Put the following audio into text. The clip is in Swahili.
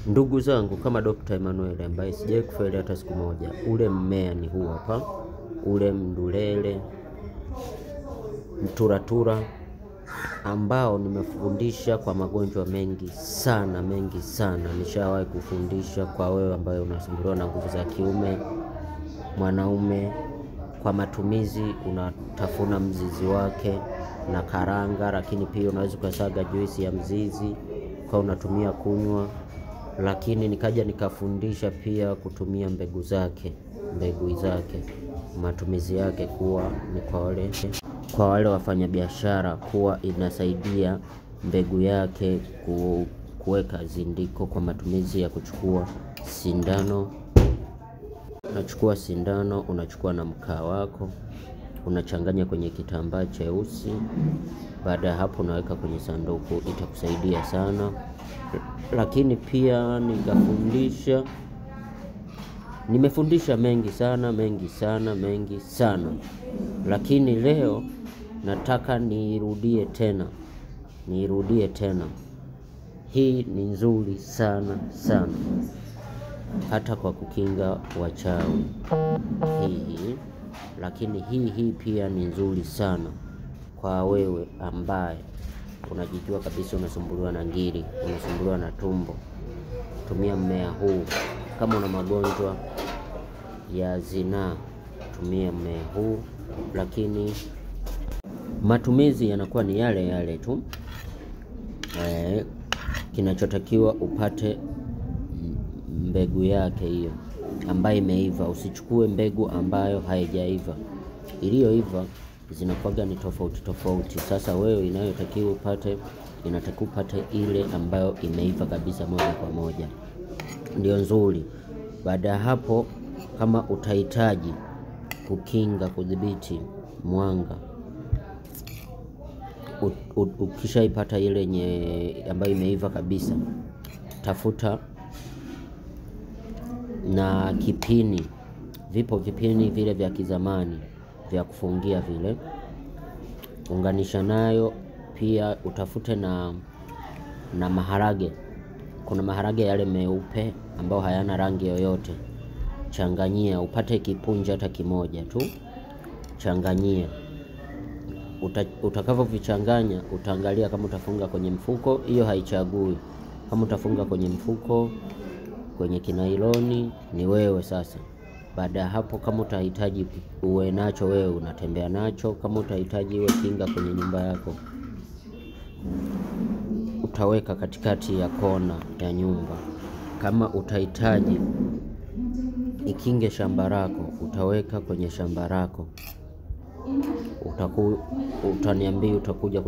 Ndugu zangu, kama Dr. Emmanuel ambaye sijawahi kufeli hata siku moja, ule mmea ni huu hapa, ule mdulele, mturatura, ambao nimefundisha kwa magonjwa mengi sana. Nishawahi kufundisha kwa wewe ambaye unasumbuliwa na nguvu za kiume, mwanaume. Kwa matumizi unatafuna mzizi wake na karanga, lakini pia unaweza kusaga juisi ya mzizi kwa unatumia kunywa. Lakini nikaja nikafundisha pia kutumia mbegu zake, matumizi yake kuwa ni kwa wale wafanyabiashara, kuwa inasaidia mbegu yake kuweka zindiko kwa matumizi ya kuchukua sindano. Unachukua sindano, unachukua na mkaa wako, unachanganya kwenye kitambaa cheusi. Baada ya hapo unaweka kwenye sanduku, itakusaidia sana. Lakini pia nimefundisha mengi sana. Lakini leo nataka nirudie tena. Hii ni nzuri sana. Hata kwa kukinga wachawi. Lakini hii pia ni nzuri sana kwa wewe ambaye unajijua kabisa unasumbuliwa na ngiri, unasumbuliwa na tumbo. Tumia mmea huu. Kama una magonjwa ya zinaa, tumia mmea huu. Lakini matumizi yanakuwa ni yale tu. Kinachotakiwa upate mbegu yake hiyo ambayo imeiva. Usichukue mbegu ambayo haijaiva. Iliyoiva zinakuwa ni tofauti. Sasa wewe inayotakiwa upate ile ambayo imeiva kabisa moja kwa moja, ndio nzuri. Baada ya hapo, kama utahitaji kudhibiti mwanga, ukishaipata ile ambayo imeiva kabisa, tafuta na kipini. Vipo vipini vile vya kizamani vya kufungia vile, unganisha nayo. Pia utafute na maharage. Kuna maharage yale meupe ambao hayana rangi yoyote. Changanyia, upate kipunje hata kimoja tu. Changanyia. Utakavyovichanganya, utaangalia kama utafunga kwenye mfuko, hiyo haichagui. Kama utafunga kwenye mfuko, kwenye kinailoni, ni wewe sasa. Baada ya hapo, kama utahitaji uwe nacho wewe unatembea nacho. Kama utahitaji iwe kinga kwenye nyumba yako, utaweka katikati ya kona ya nyumba. Kama utahitaji ikinge shamba lako, utaweka kwenye shamba lako. Utaniambia, utakuja